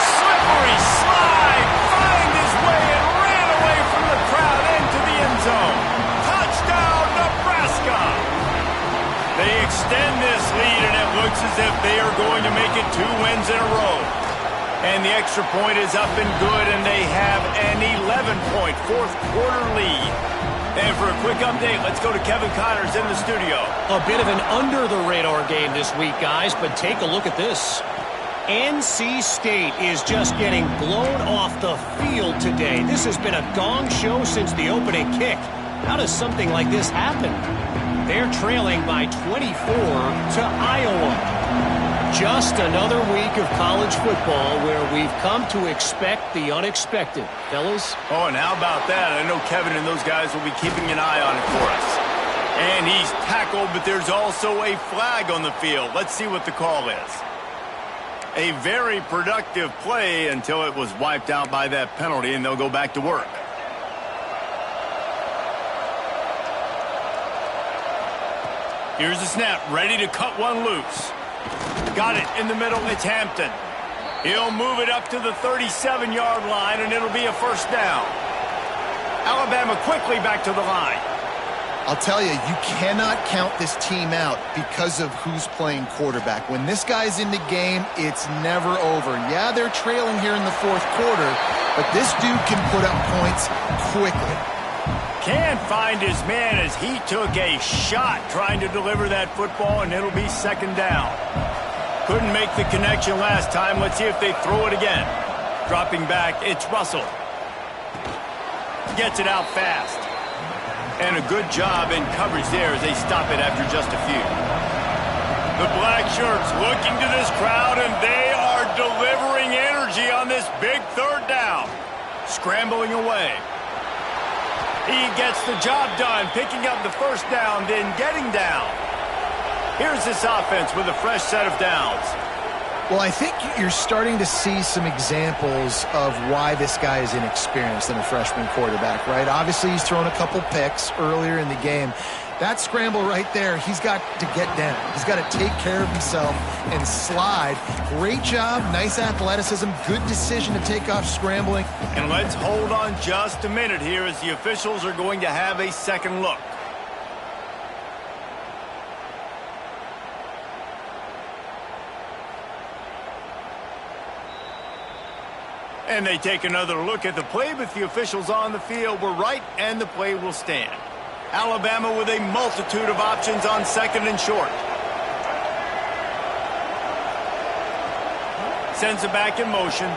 Slippery slide, find his way and ran away from the crowd into the end zone. Touchdown, Nebraska. They extend this lead, and it looks as if they are going to make it 2 wins in a row. And the extra point is up and good, and they have an 11-point fourth-quarter lead. And for a quick update, let's go to Kevin Connors in the studio. A bit of an under-the-radar game this week, guys, but take a look at this. NC State is just getting blown off the field today. This has been a gong show since the opening kick. How does something like this happen? They're trailing by 24 to Iowa. Just another week of college football where we've come to expect the unexpected. Fellas? Oh, and how about that? I know Kevin and those guys will be keeping an eye on it for us. And he's tackled, but there's also a flag on the field. Let's see what the call is. A very productive play until it was wiped out by that penalty, and they'll go back to work. Here's the snap, ready to cut one loose. Got it in the middle, it's Hampton. He'll move it up to the 37-yard line, and it'll be a first down. Alabama quickly back to the line. I'll tell you, you cannot count this team out because of who's playing quarterback. When this guy's in the game, it's never over. Yeah, they're trailing here in the fourth quarter, but this dude can put up points quickly. Can't find his man as he took a shot trying to deliver that football, and it'll be second down. Couldn't make the connection last time. Let's see if they throw it again. Dropping back, it's Russell. Gets it out fast. And a good job in coverage there as they stop it after just a few. The black shirts looking to this crowd, and they are delivering energy on this big third down. Scrambling away. He gets the job done, picking up the first down, then getting down. Here's this offense with a fresh set of downs. Well, I think you're starting to see some examples of why this guy is inexperienced in a freshman quarterback, right? Obviously, he's thrown a couple picks earlier in the game. That scramble right there, he's got to get down. He's got to take care of himself and slide. Great job, nice athleticism, good decision to take off scrambling. And let's hold on just a minute here as the officials are going to have a second look. And they take another look at the play, but the officials on the field were right, and the play will stand. Alabama with a multitude of options on second and short. Sends it back in motion.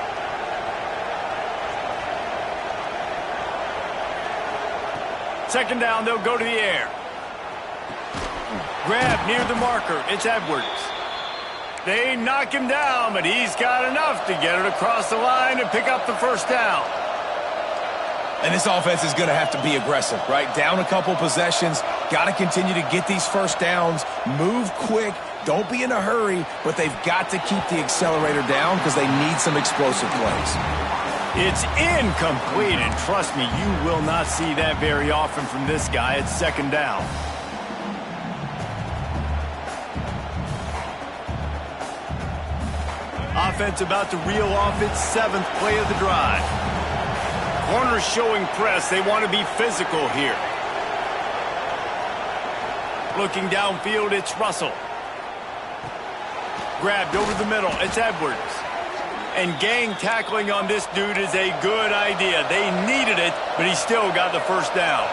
Second down, they'll go to the air. Grab near the marker, it's Edwards. They knock him down, but he's got enough to get it across the line and pick up the first down. And this offense is going to have to be aggressive, right? Down a couple possessions, got to continue to get these first downs, move quick, don't be in a hurry, but they've got to keep the accelerator down because they need some explosive plays. It's incomplete, and trust me, you will not see that very often from this guy. It's second down. Offense about to reel off its 7th play of the drive. Corners showing press. They want to be physical here. Looking downfield, it's Russell. Grabbed over the middle, it's Edwards. And gang tackling on this dude is a good idea. They needed it, but he still got the first down.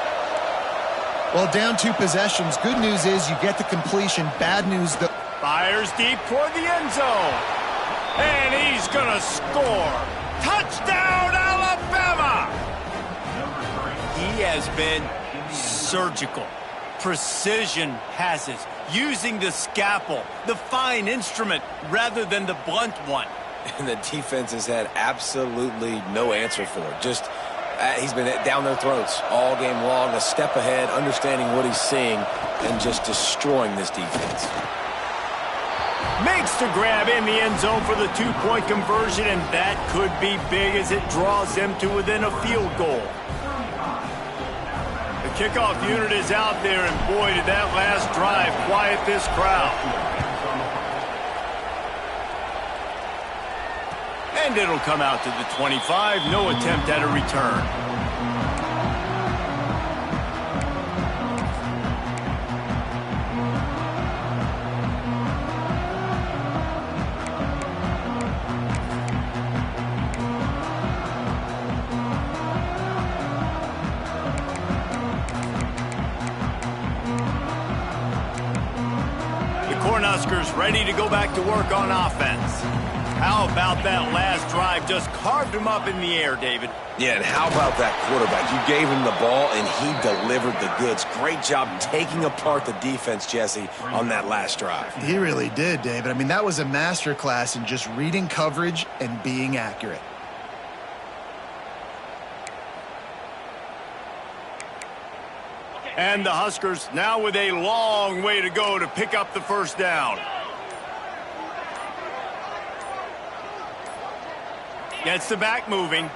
Well, down 2 possessions. Good news is you get the completion. Bad news, though. Fires deep toward the end zone. And he's going to score. Touchdown, Alabama! He has been surgical. Precision passes. Using the scalpel, the fine instrument, rather than the blunt one. And the defense has had absolutely no answer for it. Just, he's been down their throats all game long, a step ahead, understanding what he's seeing, and just destroying this defense. Makes the grab in the end zone for the two-point conversion, and that could be big as it draws them to within a field goal. The kickoff unit is out there, and boy, did that last drive quiet this crowd. And it'll come out to the 25. No attempt at a return. The Cornhuskers ready to go back to work on offense. How about that last drive? Just carved him up in the air, David. Yeah, and how about that quarterback? You gave him the ball, and he delivered the goods. Great job taking apart the defense, Jesse, on that last drive. He really did, David. I mean, that was a masterclass in just reading coverage and being accurate. And the Huskers now with a long way to go to pick up the first down. Gets the back moving.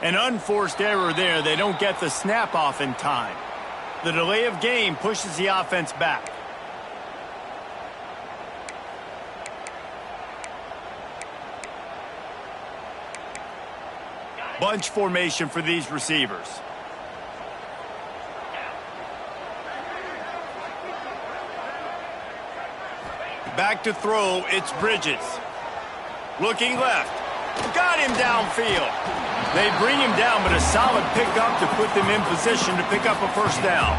An unforced error there. They don't get the snap off in time. The delay of game pushes the offense back. Bunch formation for these receivers. Back to throw, it's Bridges. Looking left. Got him downfield. They bring him down, but a solid pickup to put them in position to pick up a first down.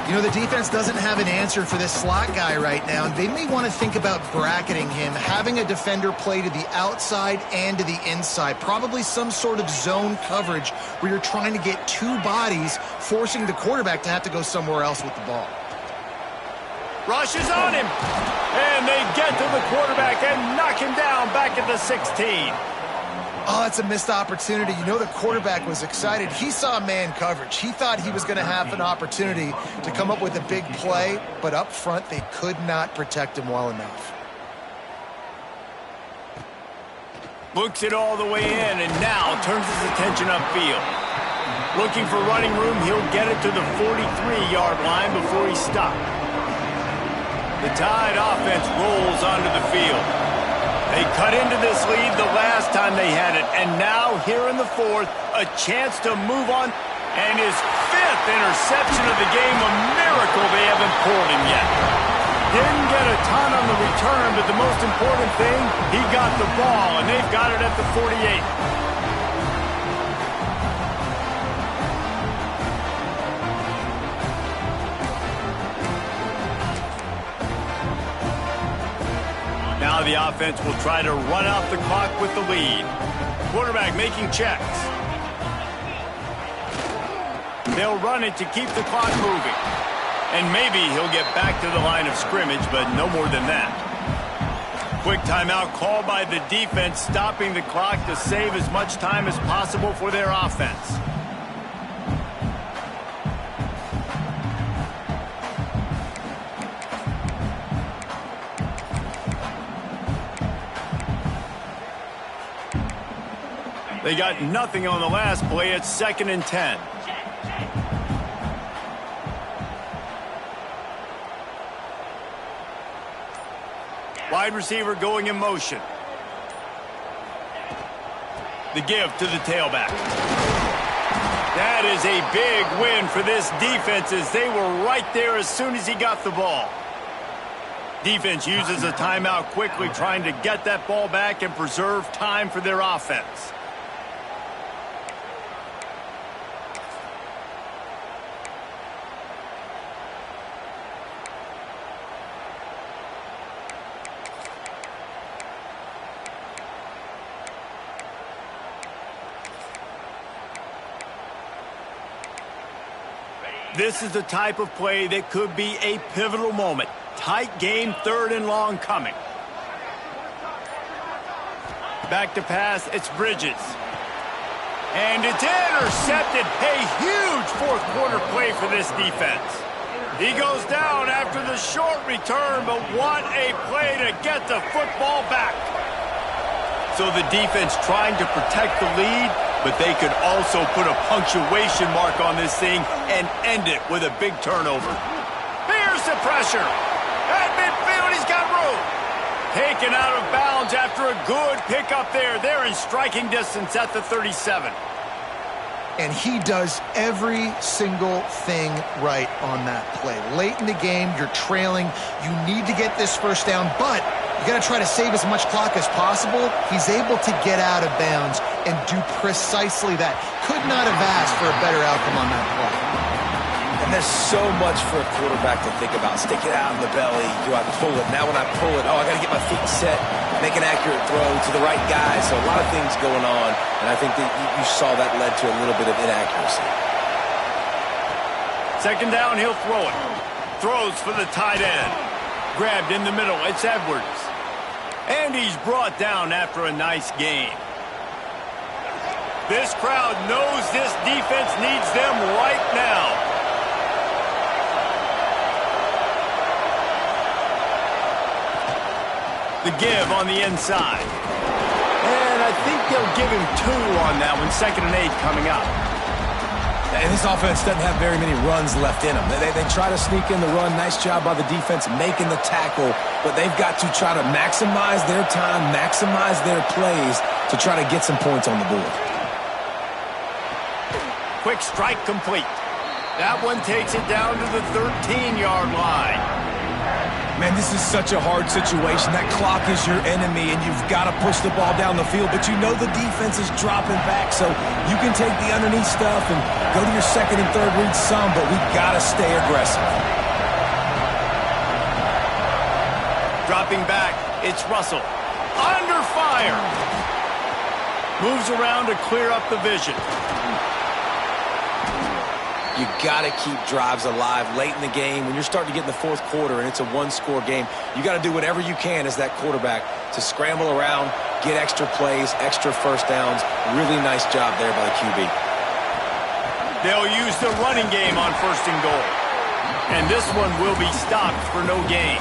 You know, the defense doesn't have an answer for this slot guy right now, and they may want to think about bracketing him, having a defender play to the outside and to the inside. Probably some sort of zone coverage where you're trying to get two bodies, forcing the quarterback to have to go somewhere else with the ball. Rushes on him. And they get to the quarterback and knock him down back at the 16. Oh, that's a missed opportunity. You know, the quarterback was excited. He saw man coverage. He thought he was going to have an opportunity to come up with a big play, but up front, they could not protect him well enough. Looks it all the way in, and now turns his attention upfield. Looking for running room, he'll get it to the 43-yard line before he's stopped. The Tide offense rolls onto the field. They cut into this lead the last time they had it, and now here in the fourth, a chance to move on, and his fifth interception of the game, a miracle they haven't pulled him yet. Didn't get a ton on the return, but the most important thing, he got the ball, and they've got it at the 48. Now the offense will try to run out the clock with the lead. Quarterback making checks. They'll run it to keep the clock moving. And maybe he'll get back to the line of scrimmage, but no more than that. Quick timeout called by the defense, stopping the clock to save as much time as possible for their offense. They got nothing on the last play. It's 2nd and 10. Wide receiver going in motion. The give to the tailback. That is a big win for this defense as they were right there as soon as he got the ball. Defense uses a timeout quickly, trying to get that ball back and preserve time for their offense. This is the type of play that could be a pivotal moment. Tight game, 3rd and long coming. Back to pass, it's Bridges. And it's intercepted. A huge fourth quarter play for this defense. He goes down after the short return, but what a play to get the football back. So the defense trying to protect the lead, but they could also put a punctuation mark on this thing and end it with a big turnover. Here's the pressure. At midfield, he's got room. Taken out of bounds after a good pickup there. They're in striking distance at the 37. And he does every single thing right on that play. Late in the game, you're trailing. You need to get this first down, but you got to try to save as much clock as possible. He's able to get out of bounds and do precisely that. Could not have asked for a better outcome on that play. And there's so much for a quarterback to think about. Stick it out in the belly. Do I pull it? Now when I pull it, I got to get my feet set, make an accurate throw to the right guy. So a lot of things going on, and I think that you saw that led to a little bit of inaccuracy. Second down, he'll throw it. Throws for the tight end. Grabbed in the middle, it's Edwards. And he's brought down after a nice game. This crowd knows this defense needs them right now. The give on the inside. And I think they'll give him 2 on that one. 2nd and 8 coming up. And this offense doesn't have very many runs left in them. They try to sneak in the run. Nice job by the defense making the tackle. But they've got to try to maximize their time, maximize their plays to try to get some points on the board. Quick strike complete. That one takes it down to the 13-yard line. Man, this is such a hard situation. That clock is your enemy, and you've got to push the ball down the field. But you know the defense is dropping back, so you can take the underneath stuff and go to your second and third read some, but we got to stay aggressive. Dropping back, it's Russell. Under fire. Moves around to clear up the vision. You got to keep drives alive late in the game. When you're starting to get in the fourth quarter and it's a one-score game, you got to do whatever you can as that quarterback to scramble around, get extra plays, extra first downs. Really nice job there by the QB. They'll use the running game on 1st and goal. And this one will be stopped for no gain.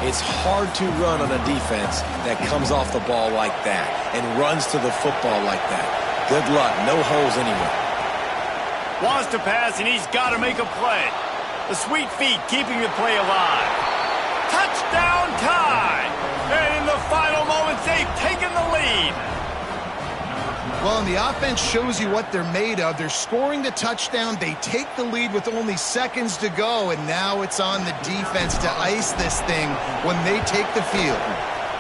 It's hard to run on a defense that comes off the ball like that and runs to the football like that. Good luck. No holes anywhere. Wants to pass, and he's got to make a play. The sweet feet keeping the play alive. Touchdown time! And in the final moments, they've taken the lead. Well, and the offense shows you what they're made of. They're scoring the touchdown. They take the lead with only seconds to go, and now it's on the defense to ice this thing when they take the field.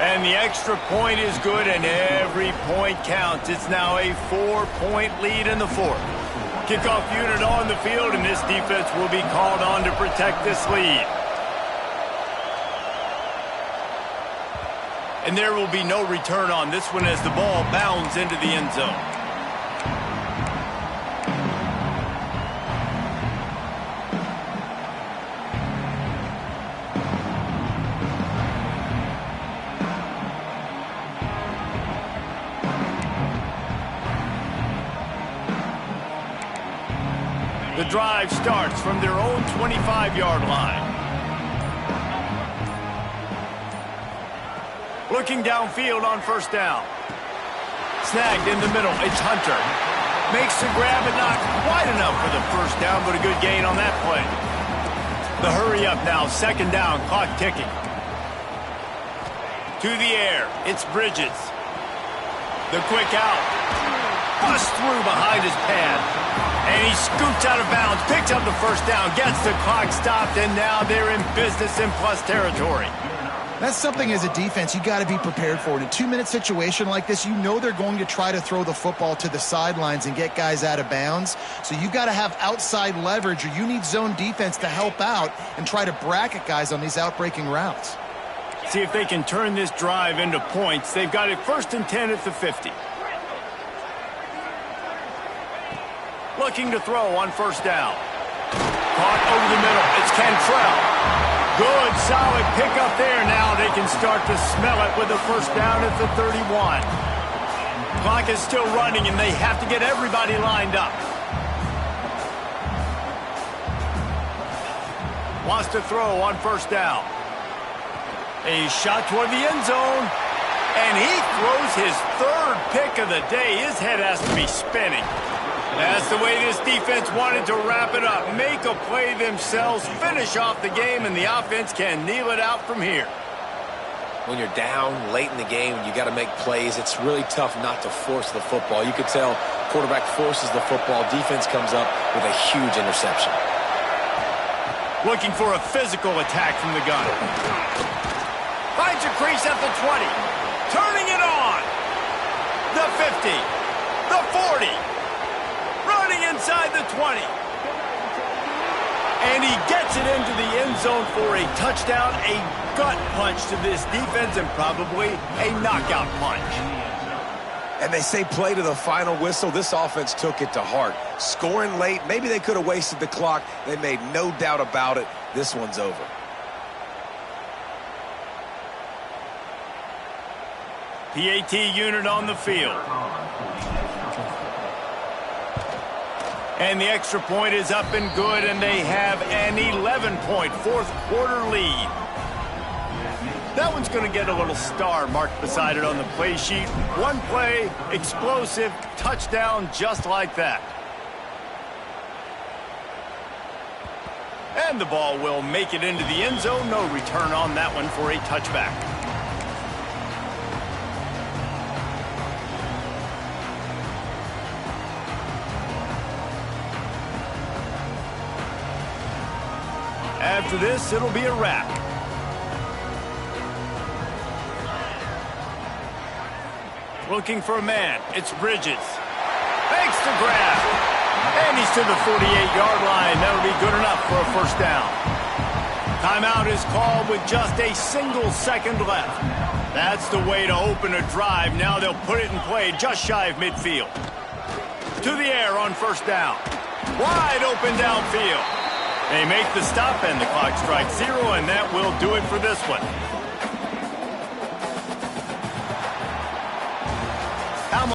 And the extra point is good, and every point counts. It's now a 4-point lead in the fourth. Kickoff unit on the field, and this defense will be called on to protect this lead. And there will be no return on this one as the ball bounds into the end zone. The drive starts from their own 25-yard line. Looking downfield on 1st down. Snagged in the middle. It's Hunter. Makes the grab, but not quite enough for the 1st down, but a good gain on that play. The hurry up now. 2nd down. Clock ticking. To the air. It's Bridges. The quick out. Busts through behind his pad. And he scoots out of bounds, picks up the 1st down, gets the clock stopped, and now they're in business in plus territory. That's something as a defense you got to be prepared for. In a 2-minute situation like this, you know they're going to try to throw the football to the sidelines and get guys out of bounds. So you got to have outside leverage, or you need zone defense to help out and try to bracket guys on these outbreaking routes. See if they can turn this drive into points. They've got it 1st and 10 at the 50. Looking to throw on 1st down. Caught over the middle. It's Cantrell. Good, solid pickup there. Now they can start to smell it with a first down at the 31. Clock is still running, and they have to get everybody lined up. Wants to throw on first down. A shot toward the end zone. And he throws his third pick of the day. His head has to be spinning. That's the way this defense wanted to wrap it up. Make a play themselves, finish off the game, and the offense can kneel it out from here. When you're down late in the game and you got to make plays, it's really tough not to force the football. You could tell quarterback forces the football. Defense comes up with a huge interception. Looking for a physical attack from the gun. Finds a crease at the 20. Turning it on. The 50. The 40. Running inside the 20. And he gets it into the end zone for a touchdown, a gut punch to this defense, and probably a knockout punch. And they say play to the final whistle. This offense took it to heart. Scoring late, maybe they could have wasted the clock. They made no doubt about it. This one's over. PAT unit on the field. And the extra point is up and good, and they have an 11-point fourth-quarter lead. That one's going to get a little star marked beside it on the play sheet. One play, explosive, touchdown just like that. And the ball will make it into the end zone. No return on that one for a touchback. After this, it'll be a wrap. Looking for a man. It's Bridges. Makes the grab. And he's to the 48-yard line. That'll be good enough for a first down. Timeout is called with just a single second left. That's the way to open a drive. Now they'll put it in play just shy of midfield. To the air on first down. Wide open downfield. They make the stop, and the clock strikes 0, and that will do it for this one.